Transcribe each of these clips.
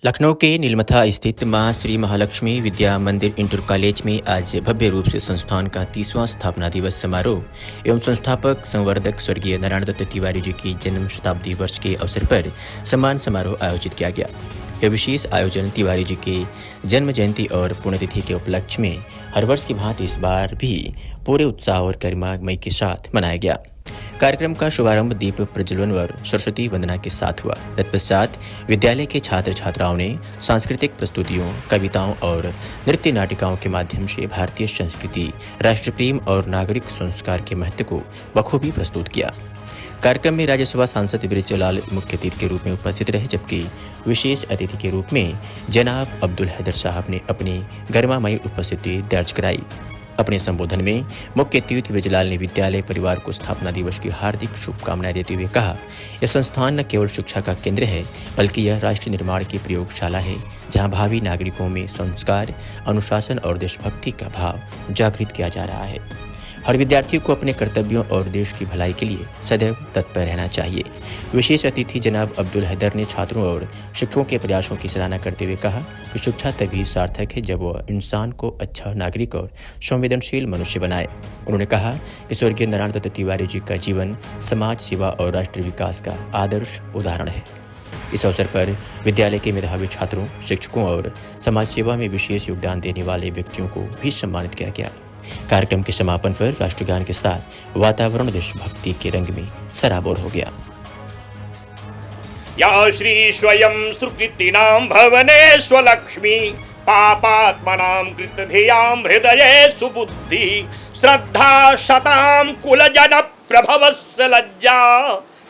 लखनऊ के नीलमथा स्थित मां श्री महालक्ष्मी विद्या मंदिर इंटर कॉलेज में आज भव्य रूप से संस्थान का 30वां स्थापना दिवस समारोह एवं संस्थापक संवर्धक स्वर्गीय नारायण दत्त तिवारी जी की जन्म शताब्दी वर्ष के अवसर पर सम्मान समारोह आयोजित किया गया। यह विशेष आयोजन तिवारी जी के जन्म जयंती और पुण्यतिथि के उपलक्ष्य में हर वर्ष की भांति इस बार भी पूरे उत्साह और गरिमामय के साथ मनाया गया। कार्यक्रम का शुभारंभ दीप प्रज्वलन और सरस्वती वंदना के साथ हुआ। तत्पश्चात विद्यालय के छात्र छात्राओं ने सांस्कृतिक प्रस्तुतियों, कविताओं और नृत्य नाटिकाओं के माध्यम से भारतीय संस्कृति, राष्ट्र प्रेम और नागरिक संस्कार के महत्व को बखूबी प्रस्तुत किया। कार्यक्रम में राज्यसभा सांसद बृजलाल मुख्य अतिथि के रूप में उपस्थित रहे, जबकि विशेष अतिथि के रूप में जनाब अब्दुल हैदर साहब ने अपनी गरिमामयी उपस्थिति दर्ज कराई। अपने संबोधन में मुख्य अतिथि बृजलाल ने विद्यालय परिवार को स्थापना दिवस की हार्दिक शुभकामनाएं देते हुए कहा, यह संस्थान न केवल शिक्षा का केंद्र है, बल्कि यह राष्ट्र निर्माण की प्रयोगशाला है, जहां भावी नागरिकों में संस्कार, अनुशासन और देशभक्ति का भाव जागृत किया जा रहा है। हर विद्यार्थी को अपने कर्तव्यों और देश की भलाई के लिए सदैव तत्पर रहना चाहिए। विशेष अतिथि जनाब अब्दुल हैदर ने छात्रों और शिक्षकों के प्रयासों की सराहना करते हुए कहा कि शिक्षा तभी सार्थक है जब वह इंसान को अच्छा नागरिक और संवेदनशील मनुष्य बनाए। उन्होंने कहा कि स्वर्गीय नारायण दत्त तिवारी जी का जीवन समाज सेवा और राष्ट्रीय विकास का आदर्श उदाहरण है। इस अवसर पर विद्यालय के मेधावी छात्रों, शिक्षकों और समाज सेवा में विशेष योगदान देने वाले व्यक्तियों को भी सम्मानित किया गया। कार्यक्रम के समापन पर राष्ट्रगान के साथ वातावरण देशभक्ति के रंग में सराबोर हो गया। या श्री स्वयं सुकृतिनां भवने स्वलक्ष्मी पापात्मनां कृतधियां हृदये सुबुद्धि श्रद्धा शतां कुलजन प्रभवस्य लज्जा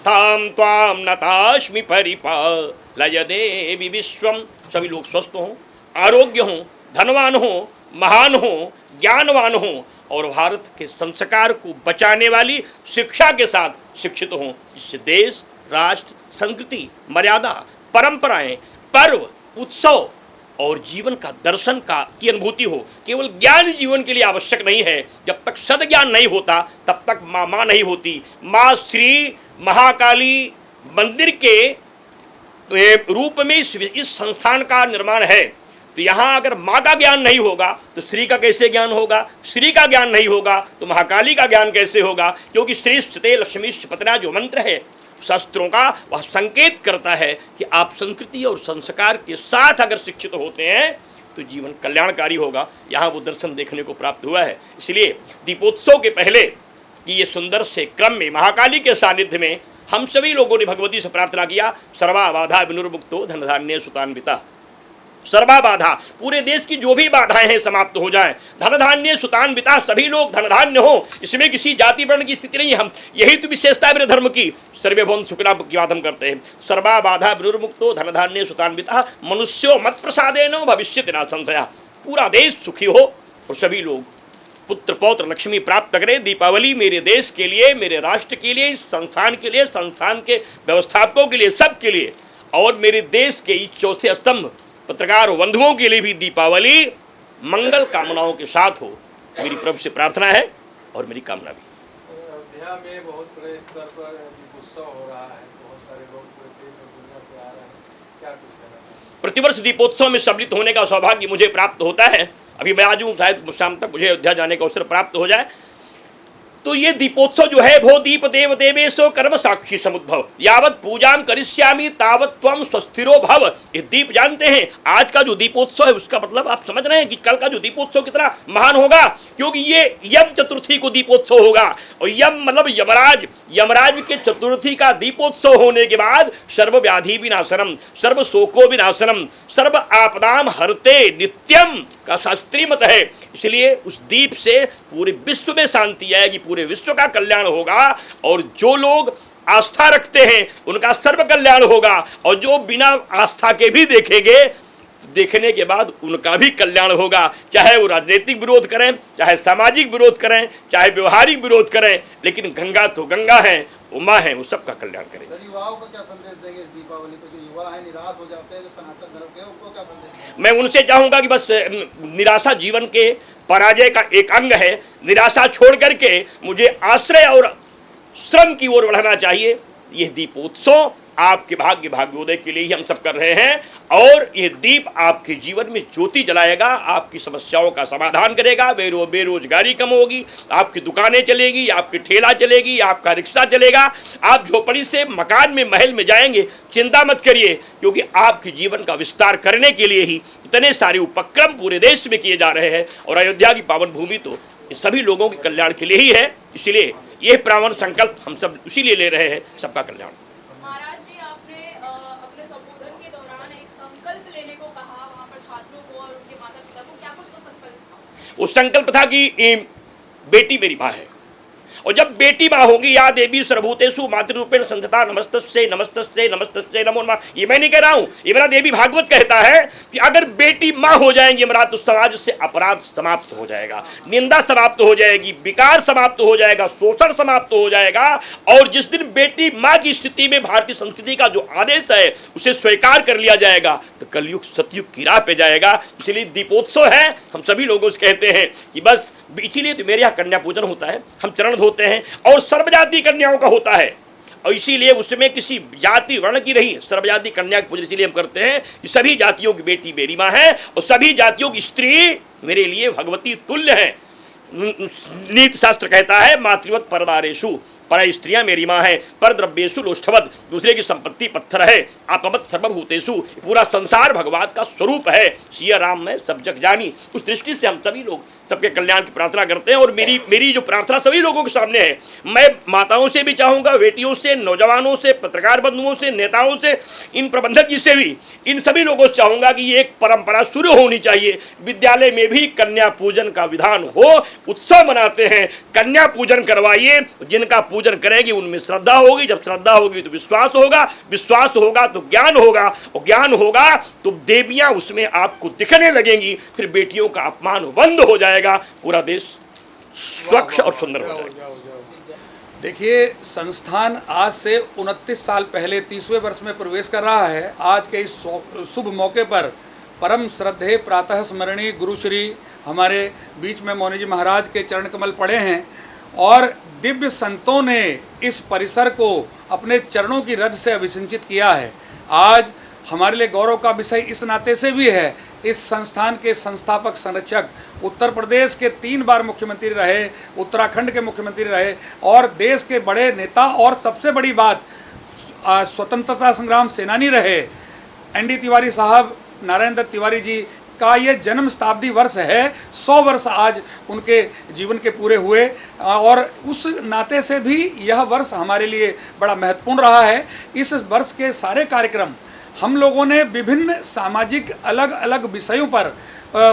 तां त्वां नतास्मि परिपालय देवी विश्वम। सभी लोग स्वस्थ हों, आरोग्य हों, धनवान हों, महान हों, ज्ञानवान हों और भारत के संस्कार को बचाने वाली शिक्षा के साथ शिक्षित हों, जिससे देश, राष्ट्र, संस्कृति, मर्यादा, परंपराएं, पर्व, उत्सव और जीवन का दर्शन की अनुभूति हो। केवल ज्ञान जीवन के लिए आवश्यक नहीं है। जब तक सद्ज्ञान नहीं होता तब तक माँ नहीं होती। माँ श्री महाकाली मंदिर के रूप में इस संस्थान का निर्माण है। तो यहाँ अगर माँ का ज्ञान नहीं होगा तो श्री का कैसे ज्ञान होगा? श्री का ज्ञान नहीं होगा तो महाकाली का ज्ञान कैसे होगा? क्योंकि श्री स्थिते लक्ष्मी पतना जो मंत्र है शास्त्रों का, वह संकेत करता है कि आप संस्कृति और संस्कार के साथ अगर शिक्षित होते हैं तो जीवन कल्याणकारी होगा। यहाँ वो दर्शन देखने को प्राप्त हुआ है। इसलिए दीपोत्सव के पहले कि ये सुंदर से क्रम में महाकाली के सानिध्य में हम सभी लोगों ने भगवती से प्रार्थना किया, सर्वा बाधा विनुर्मुक्तो धनधान्य सुतान्विता। सर्वा बाधा, पूरे देश की जो भी बाधाएं हैं समाप्त हो जाएं। धन धान्य सुतान्विता, सभी लोग धन धान्य हो, इसमें किसी जाति वर्ण की स्थिति नहीं। हम यही तो विशेषता है मेरे धर्म की। सर्वे भवन सुखिनः की बात हम करते हैं। सर्वा बाधा विनुर्मुक्तो धन धान्य सुतान्विता मनुष्यो मत प्रसादेन भविष्यति न संशयः। पूरा देश सुखी हो और सभी लोग पुत्र पौत्र लक्ष्मी प्राप्त करें। दीपावली मेरे देश के लिए, मेरे राष्ट्र के लिए, संस्थान के लिए, संस्थान के व्यवस्थापकों के लिए, सबके लिए और मेरे देश के चौथे स्तंभ पत्रकार बंधुओं के लिए भी दीपावली मंगल कामनाओं के साथ हो, मेरी प्रभु से प्रार्थना है और मेरी कामना भी। अयोध्या में बहुत बड़े स्तर पर दीपोत्सव हो रहा है, बहुत सारे लोग पूरे देश और दुनिया से आ रहे हैं, क्या कुछ कहना चाहिए? प्रतिवर्ष दीपोत्सव में सम्मिलित होने का सौभाग्य मुझे प्राप्त होता है। अभी मैं आज हूँ, शायद शाम तक मुझे अयोध्या जाने का अवसर प्राप्त हो जाए। तो ये दीपोत्सव जो है, भो दीप देव देवेशो कर्म साक्षी समुद्भव यावत पूजाम करिष्यामि तावत त्वं स्वस्थिरो भव। ये दीप जानते हैं, आज का जो दीपोत्सव है उसका मतलब आप समझ रहे हैं कि कल का जो दीपोत्सव कितना महान होगा, क्योंकि ये यम चतुर्थी को दीपोत्सव होगा। और यम मतलब यमराज, यमराज के चतुर्थी का दीपोत्सव होने के बाद सर्व व्याधि विनाशनम, सर्व शोको विनाशनम, सर्व आपदाम हरते नित्यम का शास्त्रीय मत है। इसलिए उस दीप से पूरे विश्व में शांति आएगी, पूरे विश्व का कल्याण होगा और जो लोग आस्था रखते हैं उनका सर्व कल्याण होगा और जो बिना आस्था के भी देखेंगे, देखने के बाद उनका भी कल्याण होगा। चाहे वो राजनीतिक विरोध करें, चाहे सामाजिक विरोध करें, चाहे व्यवहारिक विरोध करें, लेकिन गंगा तो गंगा है, उमा है, वो सबका कल्याण करेंगे। युवाओं को क्या संदेश देंगे इस दीपावली पर? जो युवा है निराश हो जाते हैं, जो सनातन धर्म के, उनको क्या संदेश देंगे? मैं उनसे चाहूंगा कि बस निराशा जीवन के पराजय का एक अंग है। निराशा छोड़ करके मुझे आश्रय और श्रम की ओर बढ़ना चाहिए। यह दीपोत्सव आपके भाग्योदय के लिए ही हम सब कर रहे हैं। और ये दीप आपके जीवन में ज्योति जलाएगा, आपकी समस्याओं का समाधान करेगा, बेरोजगारी कम होगी, आपकी दुकानें चलेगी, आपकी ठेला चलेगी, आपका रिक्शा चलेगा, आप झोपड़ी से मकान में, महल में जाएंगे। चिंता मत करिए, क्योंकि आपके जीवन का विस्तार करने के लिए ही इतने सारे उपक्रम पूरे देश में किए जा रहे हैं। और अयोध्या की पावन भूमि तो सभी लोगों के कल्याण के लिए ही है, इसलिए यह प्राण संकल्प हम सब इसीलिए ले रहे हैं, सबका कल्याण। महाराज जी, आपने अपने संबोधन के दौरान एक संकल्प लेने को कहा वहाँ पर छात्रों को और उनके माता पिता को, क्या कुछ वो संकल्प था? वो संकल्प था कि बेटी मेरी माँ है, और जब बेटी माँ होगी, या देवी सर्वभूतेषु मातृरूपेण संस्थिता नमस्तस्यै नमस्तस्यै नमस्तस्यै नमो नमः। ये मैं नहीं कह रहा हूँ, ये मेरा देवी भागवत कहता है कि अगर बेटी माँ हो जाएंगी हमारा, तो समाज से अपराध समाप्त हो जाएगा, निंदा समाप्त हो जाएगी, विकार समाप्त हो जाएगा, शोषण समाप्त हो जाएगा। और जिस दिन बेटी माँ की स्थिति में भारतीय संस्कृति का जो आदेश है उसे स्वीकार कर लिया जाएगा, तो कलयुग सतयुग की राह पे जाएगा। इसलिए दीपोत्सव है, हम सभी लोगों से कहते हैं कि बस, इसीलिए तो मेरे यहाँ कन्या पूजन होता है, हम चरण धोते हैं, और सर्वजाति कन्याओं का होता है, और इसीलिए उसमें किसी जाति वर्ण की नहीं, सर्वजाति कन्या की पूजन इसीलिए हम करते हैं कि सभी जातियों की बेटी मेरी माँ है, और सभी जातियों की स्त्री मेरे लिए भगवती तुल्य है। नीति शास्त्र कहता है मातृवत परदारेषु, पर स्त्रियां मेरी माँ है, पर द्रव्येषु लोष्ठवत, दूसरे की संपत्ति पत्थर है, आपमत सर्वभूतेषु, पूरा संसार भगवान का स्वरूप है, सिया राम में सब जग जानी। उस दृष्टि से हम सभी लोग सबके कल्याण की प्रार्थना करते हैं। और मेरी जो प्रार्थना सभी लोगों के सामने है, मैं माताओं से भी चाहूँगा, बेटियों से, नौजवानों से, पत्रकार बंधुओं से, नेताओं से, इन प्रबंधक जी से भी, इन सभी लोगों से चाहूँगा कि ये एक परंपरा शुरू होनी चाहिए, विद्यालय में भी कन्या पूजन का विधान हो। उत्सव मनाते हैं, कन्या पूजन करवाइए, जिनका पूजन करेंगे उनमें श्रद्धा होगी, जब श्रद्धा होगी तो विश्वास होगा, विश्वास होगा तो ज्ञान होगा, और ज्ञान होगा तो देवियाँ उसमें आपको दिखने लगेंगी, फिर बेटियों का अपमान बंद हो जाएगा, पूरा देश स्वच्छ और सुंदर हो जाएगा। देखिए, संस्थान आज से 29 साल पहले 30वें वर्ष में प्रवेश कर रहा है। आज के इस शुभ मौके पर परम श्रद्धेय प्रातः स्मरणीय गुरुश्री हमारे बीच में मौनी जी महाराज के चरण कमल पड़े हैं, और दिव्य संतों ने इस परिसर को अपने चरणों की रज से अभिसिंचित किया है। आज हमारे लिए गौरव का विषय इस नाते से भी है, इस संस्थान के संस्थापक संरक्षक उत्तर प्रदेश के 3 बार मुख्यमंत्री रहे, उत्तराखंड के मुख्यमंत्री रहे, और देश के बड़े नेता, और सबसे बड़ी बात स्वतंत्रता संग्राम सेनानी रहे एनडी तिवारी साहब, नारायण दत्त तिवारी जी का ये जन्म शताब्दी वर्ष है। 100 वर्ष आज उनके जीवन के पूरे हुए, और उस नाते से भी यह वर्ष हमारे लिए बड़ा महत्वपूर्ण रहा है। इस वर्ष के सारे कार्यक्रम हम लोगों ने विभिन्न सामाजिक अलग अलग विषयों पर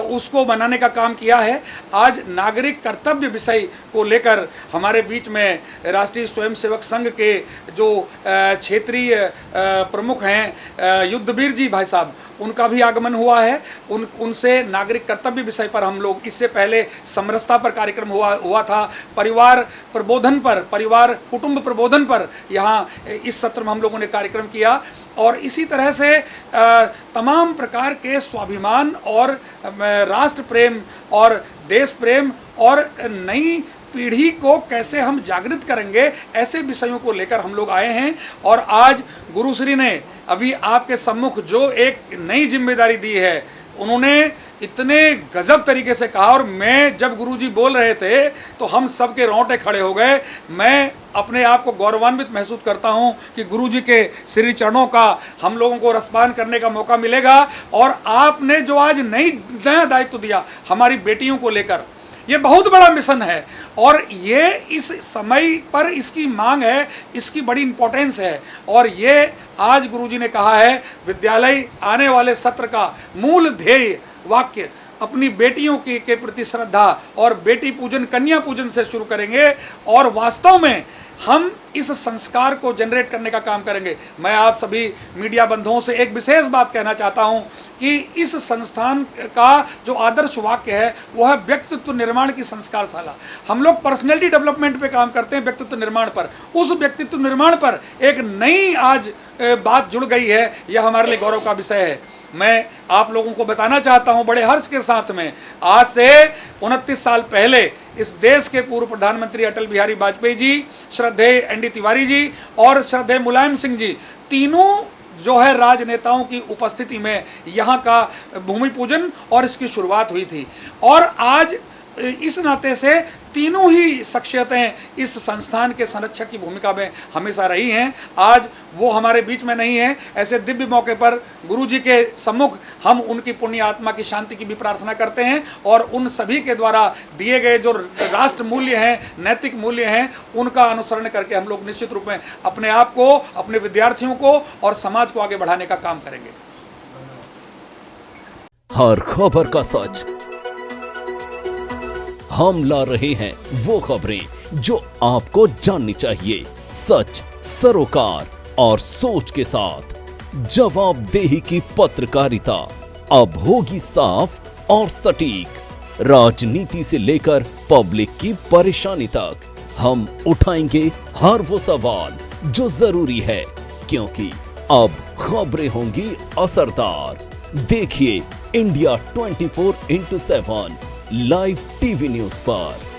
उसको बनाने का काम किया है। आज नागरिक कर्तव्य विषय को लेकर हमारे बीच में राष्ट्रीय स्वयंसेवक संघ के जो क्षेत्रीय प्रमुख हैं युद्धवीर जी भाई साहब, उनका भी आगमन हुआ है। उनसे नागरिक कर्तव्य विषय पर हम लोग इससे पहले समरसता पर कार्यक्रम हुआ था, परिवार प्रबोधन पर, परिवार कुटुंब प्रबोधन पर यहाँ इस सत्र में हम लोगों ने कार्यक्रम किया। और इसी तरह से तमाम प्रकार के स्वाभिमान और राष्ट्र प्रेम और देश प्रेम और नई पीढ़ी को कैसे हम जागृत करेंगे, ऐसे विषयों को लेकर हम लोग आए हैं। और आज गुरुश्री ने अभी आपके सम्मुख जो एक नई जिम्मेदारी दी है, उन्होंने इतने गजब तरीके से कहा, और मैं जब गुरुजी बोल रहे थे तो हम सबके रोंगटे खड़े हो गए। मैं अपने आप को गौरवान्वित महसूस करता हूं कि गुरुजी के श्री चरणों का हम लोगों को रसपान करने का मौका मिलेगा। और आपने जो आज नया दायित्व दिया हमारी बेटियों को लेकर, ये बहुत बड़ा मिशन है, और ये इस समय पर इसकी मांग है, इसकी बड़ी इंपॉर्टेंस है। और ये आज गुरुजी ने कहा है, विद्यालय आने वाले सत्र का मूल ध्येय वाक्य अपनी बेटियों के प्रति श्रद्धा और बेटी पूजन, कन्या पूजन से शुरू करेंगे, और वास्तव में हम इस संस्कार को जनरेट करने का काम करेंगे। मैं आप सभी मीडिया बंधुओं से एक विशेष बात कहना चाहता हूं कि इस संस्थान का जो आदर्श वाक्य है वह है व्यक्तित्व निर्माण की संस्कारशाला। हम लोग पर्सनैलिटी डेवलपमेंट पे काम करते हैं, व्यक्तित्व निर्माण पर। उस व्यक्तित्व निर्माण पर एक नई आज बात जुड़ गई है, यह हमारे लिए गौरव का विषय है। मैं आप लोगों को बताना चाहता हूं बड़े हर्ष के साथ में, आज से 29 साल पहले इस देश के पूर्व प्रधानमंत्री अटल बिहारी वाजपेयी जी, श्रद्धेय एनडी तिवारी जी और श्रद्धेय मुलायम सिंह जी तीनों जो है राजनेताओं की उपस्थिति में यहाँ का भूमि पूजन और इसकी शुरुआत हुई थी। और आज इस नाते से तीनों ही शख्सियतें इस संस्थान के संरक्षक की भूमिका में हमेशा रही हैं। आज वो हमारे बीच में नहीं है। ऐसे दिव्य मौके पर गुरु जी के सम्मुख हम उनकी पुण्य आत्मा की शांति की भी प्रार्थना करते हैं और उन सभी के द्वारा दिए गए जो राष्ट्र मूल्य हैं, नैतिक मूल्य हैं, उनका अनुसरण करके हम लोग निश्चित रूप में अपने आप को, अपने विद्यार्थियों को और समाज को आगे बढ़ाने का काम करेंगे। हर खबर का सच हम ला रहे हैं वो खबरें जो आपको जाननी चाहिए, सच, सरोकार और सोच के साथ। जवाबदेही की पत्रकारिता अब होगी साफ और सटीक। राजनीति से लेकर पब्लिक की परेशानी तक हम उठाएंगे हर वो सवाल जो जरूरी है, क्योंकि अब खबरें होंगी असरदार। देखिए India 24x7 live TV news पर।